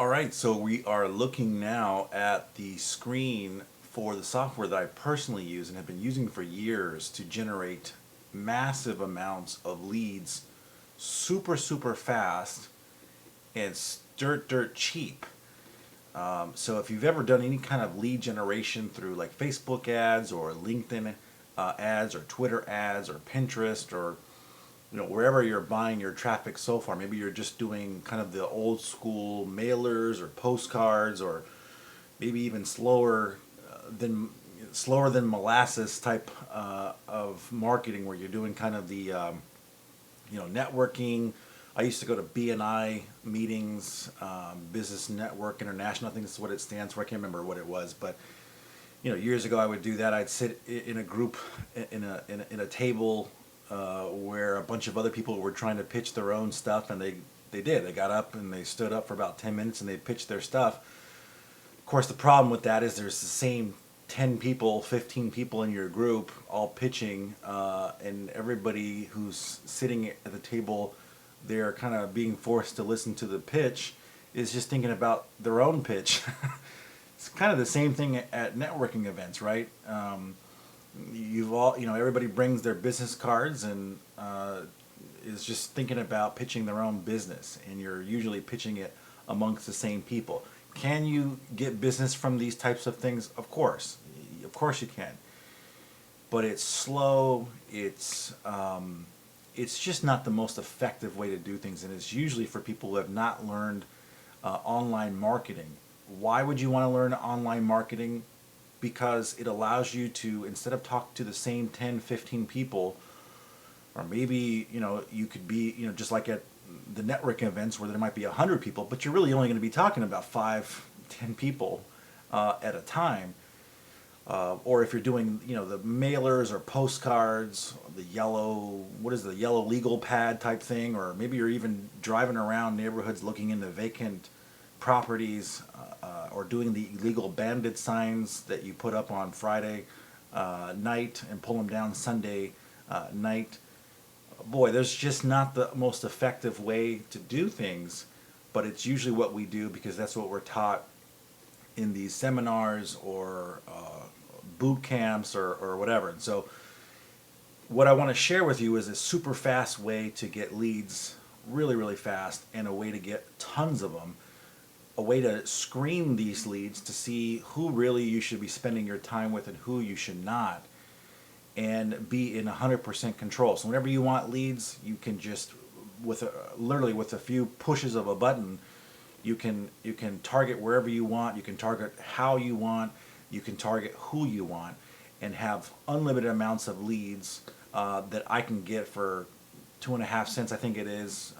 All right, so we are looking now at the screen for the software that I personally use and have been using for years to generate massive amounts of leads super fast and dirt cheap. So if you've ever done any kind of lead generation through like Facebook ads or LinkedIn ads or Twitter ads or Pinterest or wherever you're buying your traffic so far, maybe you're just doing kind of the old school mailers or postcards, or maybe even slower than molasses type of marketing, where you're doing kind of the networking. I used to go to BNI meetings, Business Network International. I think that's what it stands for. I can't remember what it was, but years ago I would do that. I'd sit in a group in a table where a bunch of other people were trying to pitch their own stuff, and they got up and they stood up for about 10 minutes and they pitched their stuff. Of course, the problem with that is there's the same 10 people, 15 people in your group all pitching, and everybody who's sitting at the table, they're kind of being forced to listen to the pitch, is just thinking about their own pitch. It's kind of the same thing at networking events, right? Everybody brings their business cards and is just thinking about pitching their own business, and you're usually pitching it amongst the same people. Can you get business from these types of things? Of course you can. But it's slow. It's just not the most effective way to do things, and it's usually for people who have not learned online marketing. Why would you want to learn online marketing? Because it allows you to, instead of talk to the same 10, 15 people, or maybe, you could be, just like at the networking events where there might be 100 people, but you're really only going to be talking about 5, 10 people at a time. Or if you're doing, the mailers or postcards, the yellow legal pad type thing, or maybe you're even driving around neighborhoods looking into vacant properties, or doing the illegal bandit signs that you put up on Friday night and pull them down Sunday night. Boy, there's just not the most effective way to do things, but it's usually what we do because that's what we're taught in these seminars or boot camps or whatever. And so what I want to share with you is a super fast way to get leads really fast, and a way to get tons of them, a way to screen these leads to see who really you should be spending your time with and who you should not, and be in 100% control. So whenever you want leads, you can just, literally with a few pushes of a button, you can target wherever you want, you can target how you want, you can target who you want, and have unlimited amounts of leads that I can get for 2.5 cents, I think it is,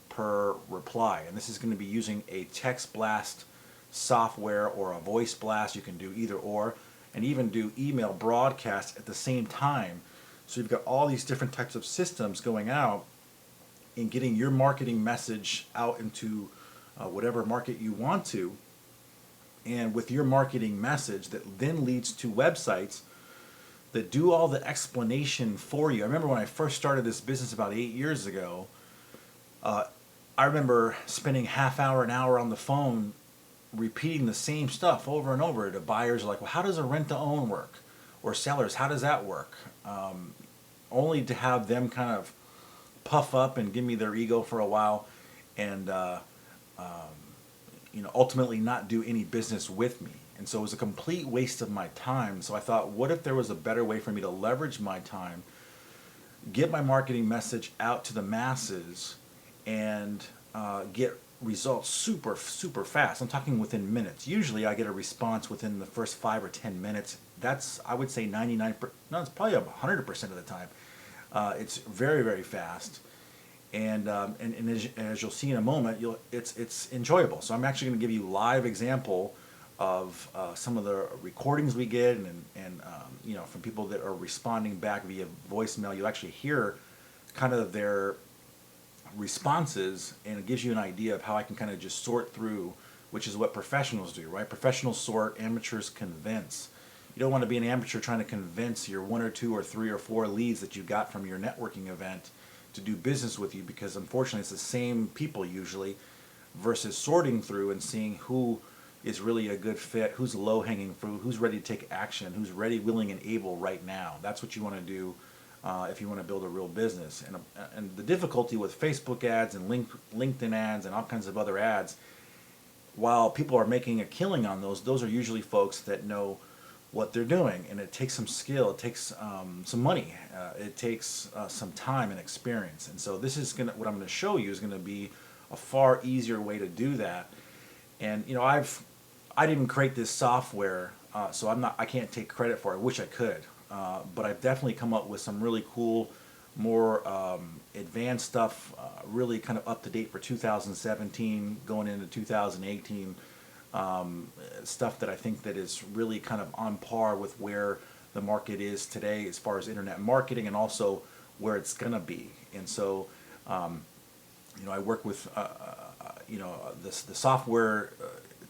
per reply. And this is going to be using a text blast software or a voice blast. You can do either or, and even do email broadcasts at the same time. So you've got all these different types of systems going out and getting your marketing message out into whatever market you want to. And with your marketing message that then leads to websites that do all the explanation for you. I remember when I first started this business about 8 years ago, I remember spending half hour, an hour on the phone repeating the same stuff over and over to buyers like, well, how does a rent-to-own work? Or sellers, how does that work? Only to have them kind of puff up and give me their ego for a while, and ultimately not do any business with me. And so it was a complete waste of my time. So I thought, what if there was a better way for me to leverage my time, get my marketing message out to the masses, and get results super fast. I'm talking within minutes. Usually I get a response within the first 5 or 10 minutes. That's, I would say, 99%, no, it's probably 100% of the time. It's very fast. And as you'll see in a moment, it's enjoyable. So I'm actually going to give you live example of some of the recordings we get, and from people that are responding back via voicemail. You'll actually hear kind of their responses, and it gives you an idea of how I can kind of just sort through, which is what professionals do, right? Professionals sort, amateurs convince. You don't want to be an amateur trying to convince your 1 or 2 or 3 or 4 leads that you got from your networking event to do business with you, because unfortunately it's the same people usually versus sorting through and seeing who is really a good fit, who's low-hanging fruit, who's ready to take action, who's ready, willing, and able right now. That's what you want to do if you want to build a real business. And the difficulty with Facebook ads and LinkedIn ads and all kinds of other ads, while people are making a killing on those are usually folks that know what they're doing, and it takes some skill, it takes some money, it takes some time and experience. And so this is what I'm going to show you is going to be a far easier way to do that. And you know, I didn't create this software, so I can't take credit for it. I wish I could, but I've definitely come up with some really cool, more advanced stuff, really kind of up to date for 2017, going into 2018. Stuff that I think that is really kind of on par with where the market is today as far as internet marketing, and also where it's gonna be. And so, you know, I work with, you know, the software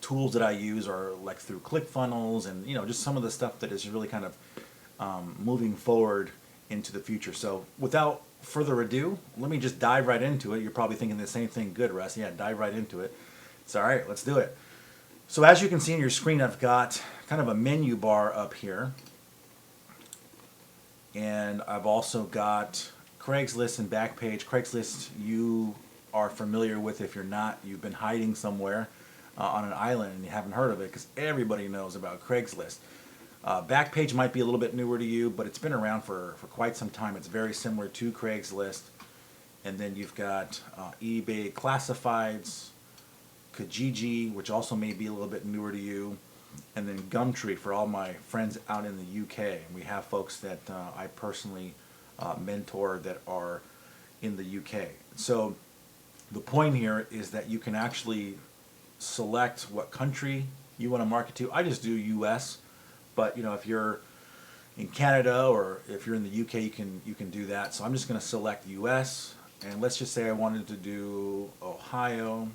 tools that I use are like through ClickFunnels, and you know, just some of the stuff that is really kind of moving forward into the future. So without further ado, let me just dive right into it. You're probably thinking the same thing. Good, Russ. Yeah, dive right into it. It's all right. Let's do it. So as you can see on your screen, I've got kind of a menu bar up here, and I've also got Craigslist and Backpage. Craigslist you are familiar with. If you're not, you've been hiding somewhere on an island and you haven't heard of it, because everybody knows about Craigslist. Backpage might be a little bit newer to you, but it's been around for quite some time. It's very similar to Craigslist. And then you've got eBay Classifieds, Kijiji, which also may be a little bit newer to you, and then Gumtree for all my friends out in the UK. And we have folks that I personally mentor that are in the UK. So the point here is that you can actually select what country you want to market to. I just do US, but you know, if you're in Canada or if you're in the UK, you can do that. So I'm just going to select US, and let's just say I wanted to do Ohio.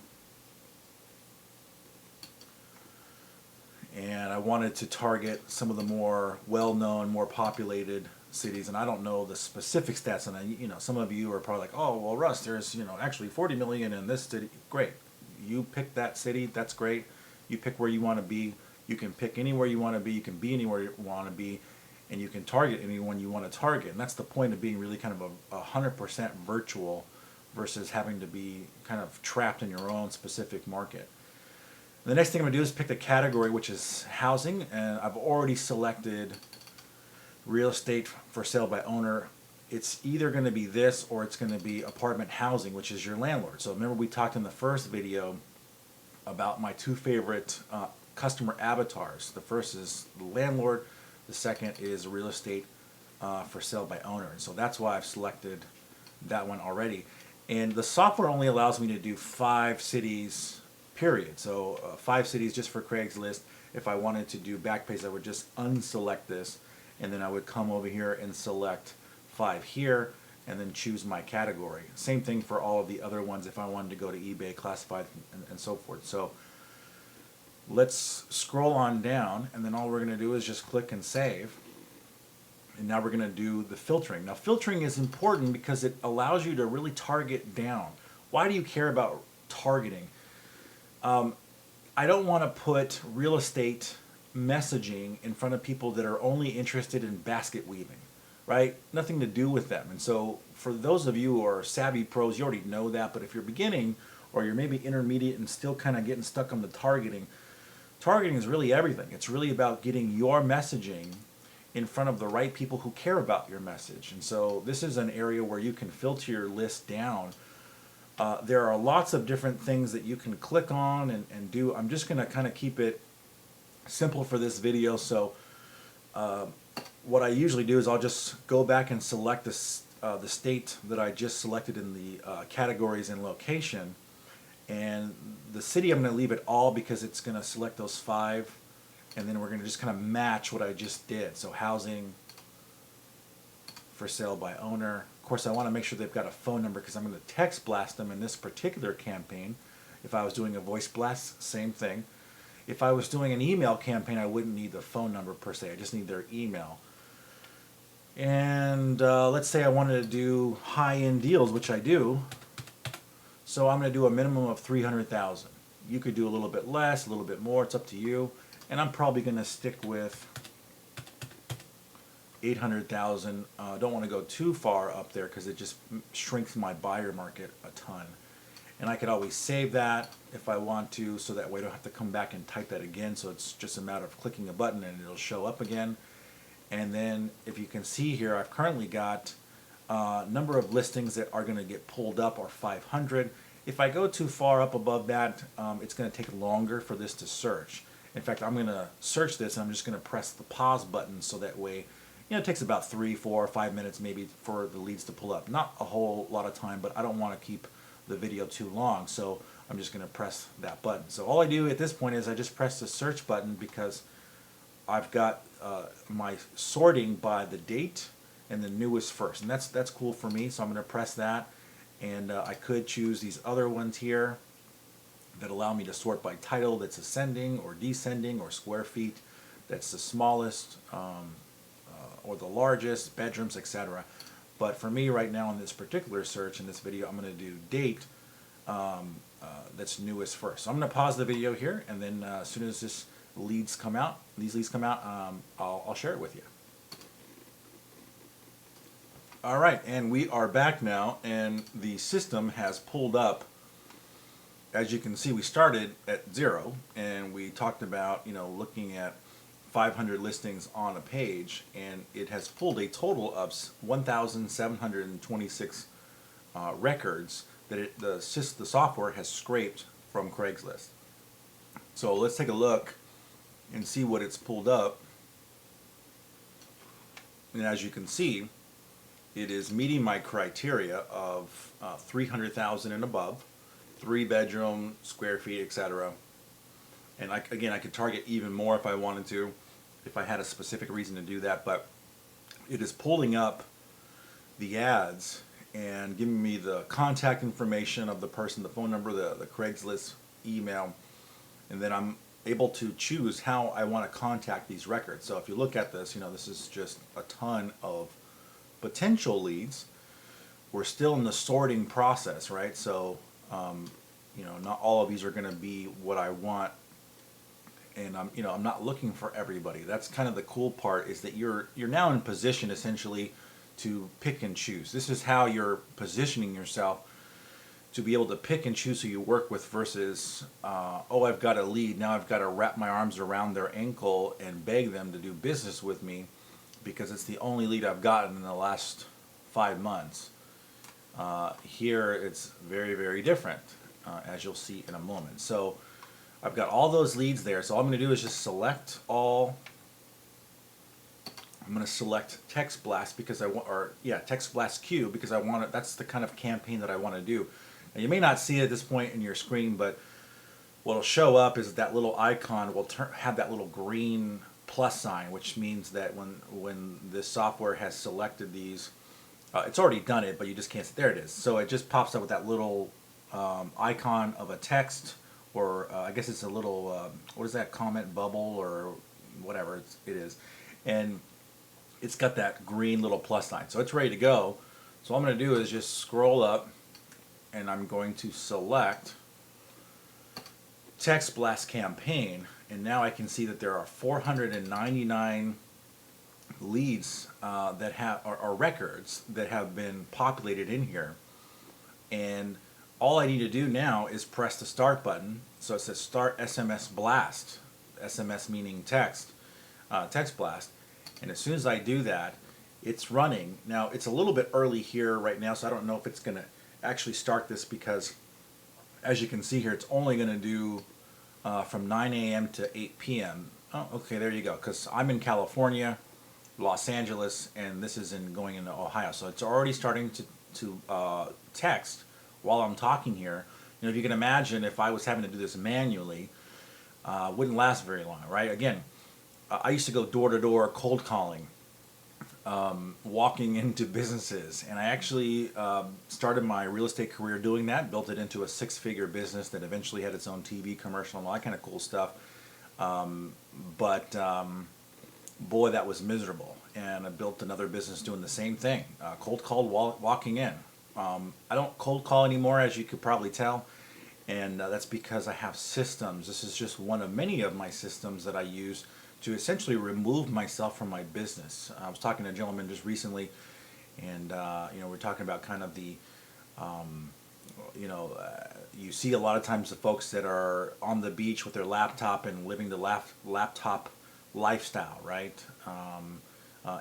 And I wanted to target some of the more well-known, more populated cities. And I don't know the specific stats. And you know, some of you are probably like, "Oh, well, Russ, there's actually 40 million in this city." Great, you pick that city. That's great. You pick where you want to be. You can pick anywhere you want to be. You can be anywhere you want to be, and you can target anyone you want to target. And that's the point of being really kind of a 100% virtual versus having to be kind of trapped in your own specific market. The next thing I'm going to do is pick the category, which is housing, and I've already selected real estate for sale by owner. It's either going to be this or it's going to be apartment housing, which is your landlord. So remember we talked in the first video about my two favorite customer avatars. The first is the landlord, the second is real estate for sale by owner. And so that's why I've selected that one already. And the software only allows me to do 5 cities, period. So 5 cities just for Craigslist. If I wanted to do Backpage, I would just unselect this, and then I would come over here and select 5 here, and then choose my category. Same thing for all of the other ones if I wanted to go to eBay, Classified, and so forth. So let's scroll on down, and then all we're going to do is just click and save. And now we're going to do the filtering. Now filtering is important because it allows you to really target down. Why do you care about targeting? I don't want to put real estate messaging in front of people that are only interested in basket weaving, right? Nothing to do with them. And so for those of you who are savvy pros, you already know that. But if you're beginning, or you're maybe intermediate and still kind of getting stuck on the targeting is really everything. It's really about getting your messaging in front of the right people who care about your message. And so this is an area where you can filter your list down. There are lots of different things that you can click on and do. I'm just going to kind of keep it simple for this video. So what I usually do is I'll just go back and select the state that I just selected in the categories and location. And the city, I'm going to leave it all because it's going to select those 5. And then we're going to just kind of match what I just did. So housing for sale by owner. Of course, I want to make sure they've got a phone number because I'm going to text blast them in this particular campaign. If I was doing a voice blast, same thing. If I was doing an email campaign, I wouldn't need the phone number per se. I just need their email. And let's say I wanted to do high-end deals, which I do. So I'm going to do a minimum of 300,000. You could do a little bit less, a little bit more. It's up to you. And I'm probably going to stick with 800,000. Don't want to go too far up there because it just shrinks my buyer market a ton. And I could always save that if I want to, so that way I don't have to come back and type that again. So it's just a matter of clicking a button and it'll show up again. And then if you can see here, I've currently got number of listings that are going to get pulled up are 500. If I go too far up above that, it's going to take longer for this to search. In fact, I'm going to search this and I'm just going to press the pause button so that way, it takes about 3, 4, 5 minutes maybe for the leads to pull up. Not a whole lot of time, but I don't want to keep the video too long, so I'm just going to press that button. So all I do at this point is I just press the search button because I've got my sorting by the date and the newest first, and that's cool for me. So I'm going to press that, and I could choose these other ones here that allow me to sort by title that's ascending or descending, or square feet that's the smallest or the largest, bedrooms, etc. But for me right now in this particular search in this video, I'm going to do date that's newest first. So I'm going to pause the video here, and then as soon as these leads come out, I'll share it with you. All right, and we are back now, and the system has pulled up. As you can see, we started at 0, and we talked about looking at 500 listings on a page, and it has pulled a total of 1,726 records that the software has scraped from Craigslist. So let's take a look and see what it's pulled up. And as you can see, it is meeting my criteria of 300,000 and above, 3-bedroom, square feet, etc. And I could target even more if I wanted to, if I had a specific reason to do that, but it is pulling up the ads and giving me the contact information of the person, the phone number, the Craigslist email, and then I'm able to choose how I want to contact these records. So if you look at this, this is just a ton of potential leads. We're still in the sorting process, right? So not all of these are going to be what I want, and I'm not looking for everybody. That's kind of the cool part, is that you're now in position essentially to pick and choose. This is how you're positioning yourself to be able to pick and choose who you work with versus oh, I've got a lead, now I've got to wrap my arms around their ankle and beg them to do business with me because it's the only lead I've gotten in the last 5 months. Here it's very, very different, as you'll see in a moment. So I've got all those leads there. So all I'm going to do is just select all. I'm going to select Text Blast because Text Blast Q, because I want it. That's the kind of campaign that I want to do. Now, you may not see it at this point in your screen, but what'll show up is that little icon will have that little green plus sign, which means that when this software has selected these, it's already done it, but you just can't see. There it is. So it just pops up with that little icon of a text, or I guess it's a little, what is that, comment bubble or whatever it is. And it's got that green little plus sign. So it's ready to go. So all I'm going to do is just scroll up, and I'm going to select Text Blast Campaign. And now I can see that there are 499 leads that are records that have been populated in here. And all I need to do now is press the start button. So it says start SMS blast, SMS meaning text, text blast. And as soon as I do that, it's running. Now it's a little bit early here right now, so I don't know if it's going to actually start this, because as you can see here, it's only going to do from 9 a.m. to 8 p.m. Oh, okay, there you go, because I'm in California, Los Angeles, and this is going into Ohio. So it's already starting to text while I'm talking here. If you can imagine, if I was having to do this manually, wouldn't last very long, right? Again, I used to go door to door cold calling, walking into businesses, and I actually started my real estate career doing that, built it into a 6-figure business that eventually had its own TV commercial and all that kind of cool stuff. But boy, that was miserable. And I built another business doing the same thing, cold called walking in. I don't cold call anymore, as you could probably tell, and that's because I have systems. This is just one of many of my systems that I use to essentially remove myself from my business. I was talking to a gentleman just recently, and we're talking about kind of the you see a lot of times the folks that are on the beach with their laptop and living the laptop lifestyle, right?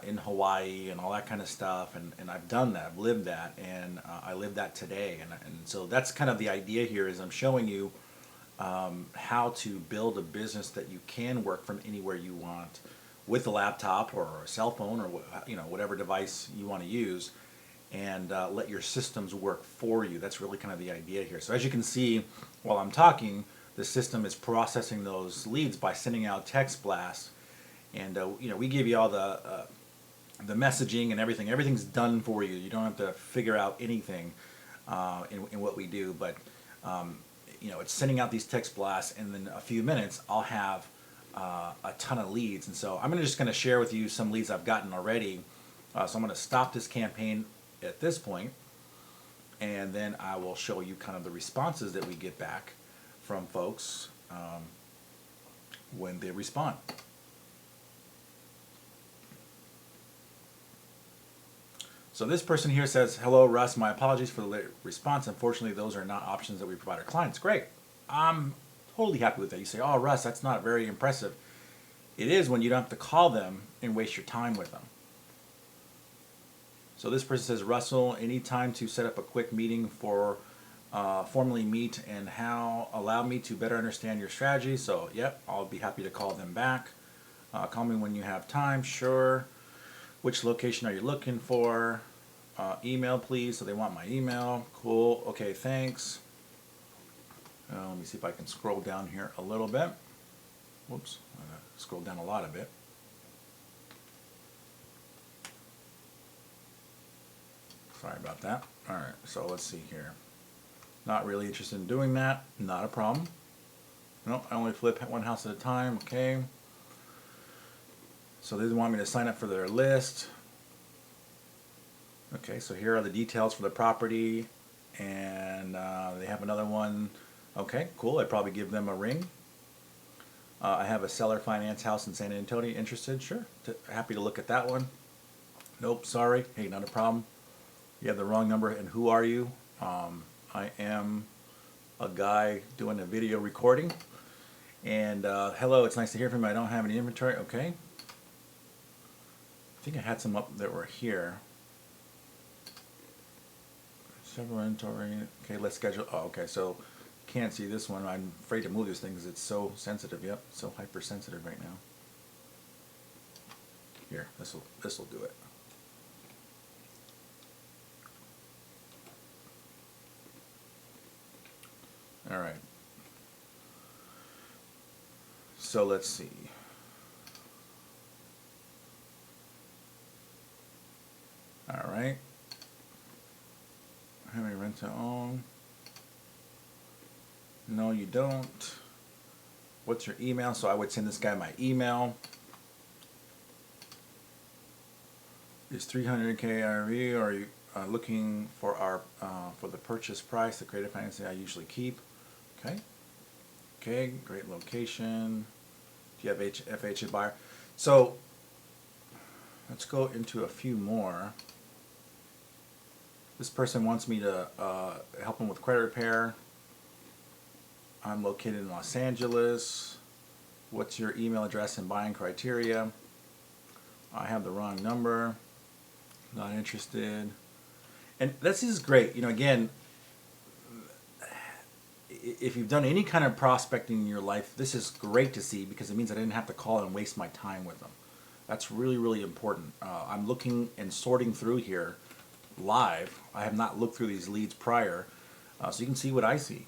In Hawaii and all that kind of stuff, and I've done that, I've lived that, and I live that today, and so that's kind of the idea here. Is I'm showing you how to build a business that you can work from anywhere you want with a laptop or a cell phone, or whatever device you want to use, and let your systems work for you. That's really kind of the idea here. So as you can see, while I'm talking, the system is processing those leads by sending out text blasts, and we give you all the messaging and everything. Everything's done for you. You don't have to figure out anything in what we do, but it's sending out these text blasts, and then a few minutes I'll have a ton of leads. And so I'm just going to share with you some leads I've gotten already. So I'm going to stop this campaign at this point, and then I will show you kind of the responses that we get back from folks when they respond. So this person here says, "Hello, Russ. My apologies for the late response. Unfortunately, those are not options that we provide our clients." Great. I'm totally happy with that. You say, "Oh, Russ, that's not very impressive." It is when you don't have to call them and waste your time with them. So this person says, "Russell, any time to set up a quick meeting for formally meet and how allow me to better understand your strategy." So, yep, I'll be happy to call them back. Call me when you have time. Sure. Which location are you looking for? Email, please. So they want my email. Cool. Okay, thanks. Let me see if I can scroll down here a little bit. Whoops. I'm going to scroll down a lot a bit. Sorry about that. All right, so let's see here. Not really interested in doing that. Not a problem. No, I only flip one house at a time. Okay. So they want me to sign up for their list. Okay, so here are the details for the property, and they have another one. Okay, cool. I'd probably give them a ring. I have a seller finance house in San Antonio. Interested? Sure. Happy to look at that one. Nope, sorry. Hey, not a problem. You have the wrong number. And who are you? I am a guy doing a video recording. And hello, it's nice to hear from you. I don't have any inventory. Okay. I think I had some up that were here. Several inventory. Okay, let's schedule. Oh, okay, so can't see this one. I'm afraid to move this thing because it's so sensitive. Yep, so hypersensitive right now. Here, this will do it. All right. So let's see. All right. How many rent to own? No, you don't. What's your email? So I would send this guy my email. Is 300K IRV, or are you looking for our for the purchase price? The creative financing I usually keep. Okay. Okay, great location. Do you have FHA buyer? So let's go into a few more. This person wants me to help him with credit repair. I'm located in Los Angeles. What's your email address and buying criteria? I have the wrong number. Not interested. And this is great. Again, if you've done any kind of prospecting in your life, this is great to see because it means I didn't have to call and waste my time with them. That's really, really important. I'm looking and sorting through here live. I have not looked through these leads prior, so you can see what I see.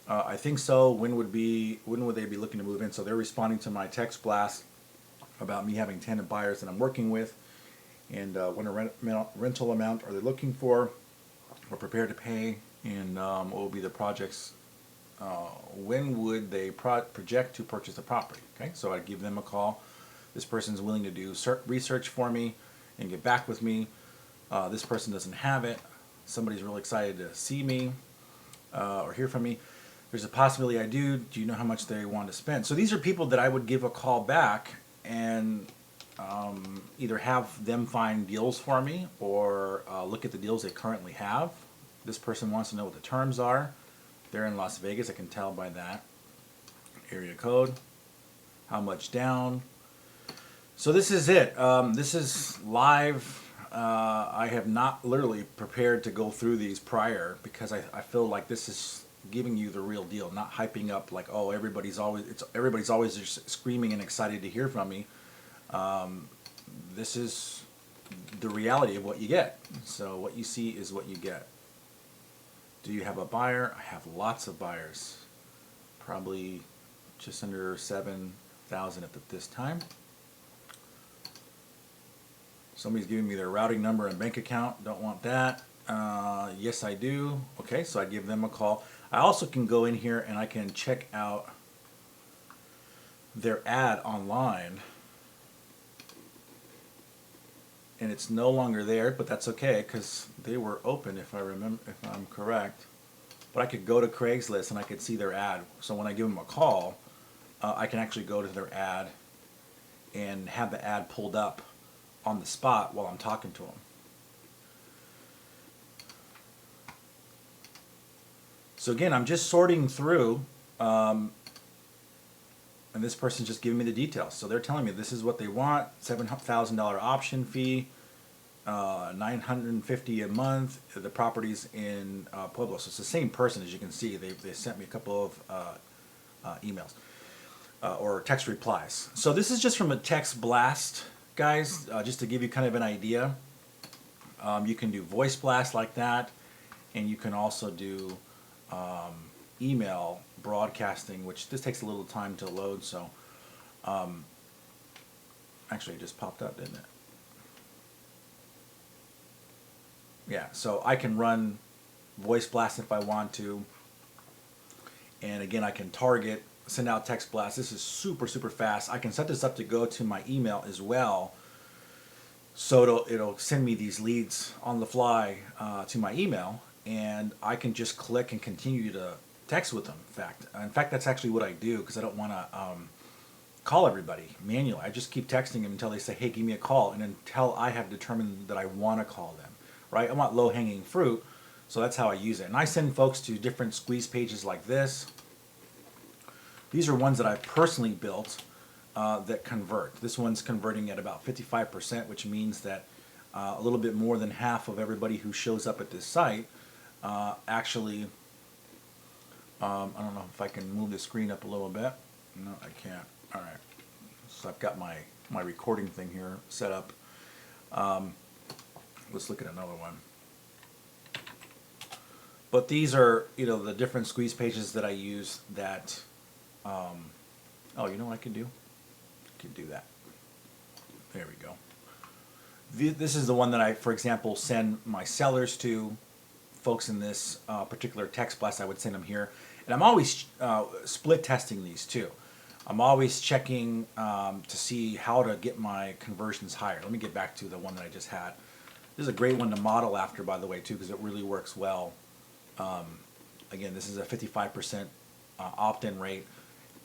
I think so. When would they be looking to move in? So they're responding to my text blast about me having tenant buyers that I'm working with, and what rental amount are they looking for or prepared to pay, and what will be the projects. When would they project to purchase the property? Okay, so I give them a call. This person's willing to do research for me and get back with me. This person doesn't have it. somebody's really excited to see me or hear from me. There's a possibility I do. Do you know how much they want to spend? So these are people that I would give a call back and either have them find deals for me or look at the deals they currently have. This person wants to know what the terms are. They're in Las Vegas. I can tell by that. Area code. How much down. So this is it. This is live. I have not literally prepared to go through these prior because I feel like this is giving you the real deal, not hyping up like, oh, everybody's always just screaming and excited to hear from me. This is the reality of what you get. So what you see is what you get. Do you have a buyer? I have lots of buyers. Probably just under 7,000 at this time. Somebody's giving me their routing number and bank account. Don't want that. Yes, I do. Okay, so I give them a call. I also can go in here and I can check out their ad online. And it's no longer there, but that's okay because they were open if I'm correct. But I could go to Craigslist and I could see their ad. So when I give them a call, I can actually go to their ad and have the ad pulled up on the spot while I'm talking to them. So again, I'm just sorting through, and this person's just giving me the details. So they're telling me this is what they want: $7,000 option fee, $950 a month. The property's in Pueblo, so it's the same person as you can see. They sent me a couple of emails or text replies. So this is just from a text blast, guys, just to give you kind of an idea. You can do voice blast like that, and you can also do email broadcasting, which this takes a little time to load. So actually it just popped up, didn't it? Yeah, so I can run voice blast if I want to, and again I can target, send out text blast. This is super fast. I can set this up to go to my email as well, so it'll send me these leads on the fly to my email, and I can just click and continue to text with them. In fact, that's actually what I do because I don't want to call everybody manually. I just keep texting them until they say, hey, give me a call, and until I have determined that I want to call them, right? I want low-hanging fruit, so that's how I use it. And I send folks to different squeeze pages like this. These are ones that I've personally built that convert. This one's converting at about 55%, which means that a little bit more than half of everybody who shows up at this site actually, I don't know if I can move the screen up a little bit. No, I can't. All right. So I've got my recording thing here set up. Let's look at another one. But these are, the different squeeze pages that I use that, oh, you know what I can do? I can do that. There we go. This is the one that I, for example, send my sellers to. Folks in this particular text blast, I would send them here. And I'm always split testing these too. I'm always checking to see how to get my conversions higher. Let me get back to the one that I just had. This is a great one to model after, by the way, too, because it really works well. Again, this is a 55% opt-in rate,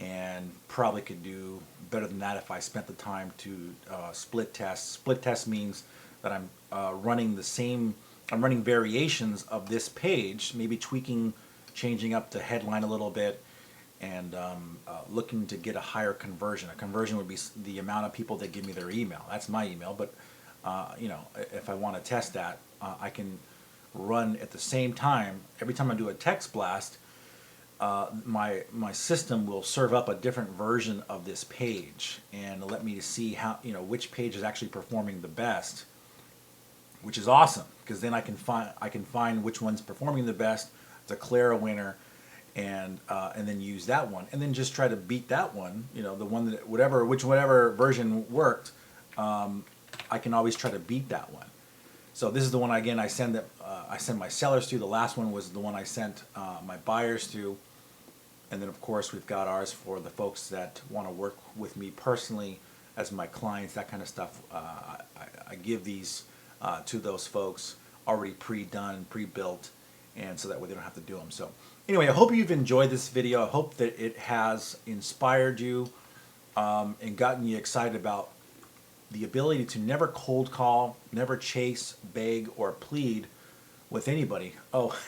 and probably could do better than that if I spent the time to split test. Split test means that I'm running variations of this page, maybe tweaking, changing up the headline a little bit, and looking to get a higher conversion. A conversion would be the amount of people that give me their email. That's my email, but if I want to test that, I can run at the same time. Every time I do a text blast, my system will serve up a different version of this page and let me see how which page is actually performing the best, which is awesome because then I can find which one's performing the best, declare a winner, and then use that one, and then just try to beat that one. The one that whatever version worked, I can always try to beat that one. So this is the one again I send my sellers to. The last one was the one I sent my buyers to, and then of course we've got ours for the folks that want to work with me personally as my clients. That kind of stuff. I give these to those folks already pre-done, pre-built, and so that way they don't have to do them. So anyway, I hope you've enjoyed this video. I hope that it has inspired you and gotten you excited about the ability to never cold call, never chase, beg, or plead with anybody. Oh,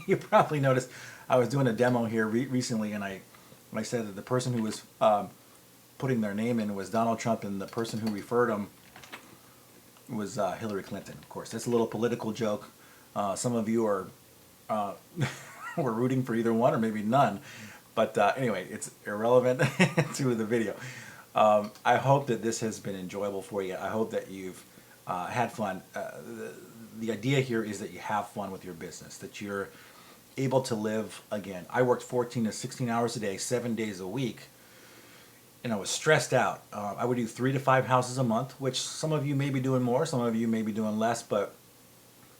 you probably noticed I was doing a demo here recently, and I said that the person who was putting their name in was Donald Trump, and the person who referred him was Hillary Clinton. Of course, that's a little political joke. Some of you are were rooting for either one or maybe none, but anyway, it's irrelevant to the video. I hope that this has been enjoyable for you. I hope that you've had fun. The idea here is that you have fun with your business, that you're able to live again. I worked 14 to 16 hours a day, 7 days a week, and I was stressed out. I would do 3 to 5 houses a month, which some of you may be doing more, some of you may be doing less, but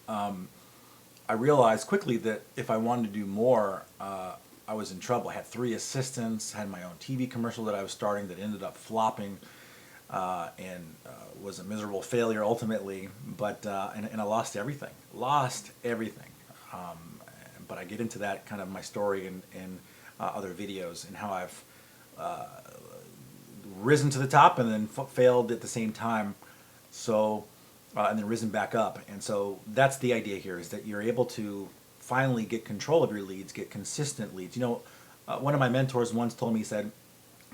I realized quickly that if I wanted to do more, I was in trouble. I had 3 assistants, had my own TV commercial that I was starting that ended up flopping and was a miserable failure ultimately, but and I lost everything. But I get into that kind of my story in other videos and how I've risen to the top and then failed at the same time. So and then risen back up. And so that's the idea here, is that you're able to finally get control of your leads, get consistent leads. You know, one of my mentors once told me, he said,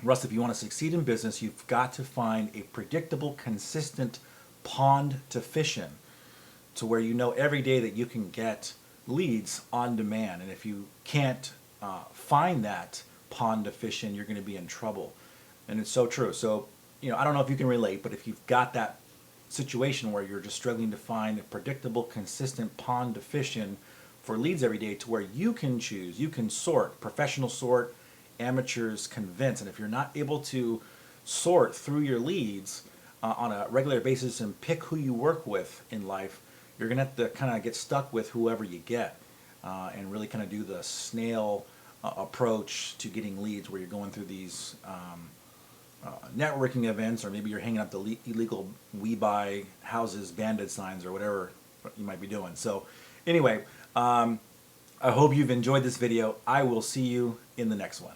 Russ, if you want to succeed in business, you've got to find a predictable, consistent pond to fish in, to where you know every day that you can get leads on demand. And if you can't find that pond to fish in, you're going to be in trouble. And it's so true. So, you know, I don't know if you can relate, but if you've got that situation where you're just struggling to find a predictable, consistent pond to fish in for leads every day, to where you can choose, you can sort, professional sort, amateurs convince. And if you're not able to sort through your leads on a regular basis and pick who you work with in life, you're going to have to kind of get stuck with whoever you get and really kind of do the snail approach to getting leads, where you're going through these networking events, or maybe you're hanging up the illegal "We Buy Houses" bandit signs or whatever you might be doing. So anyway, I hope you've enjoyed this video. I will see you in the next one.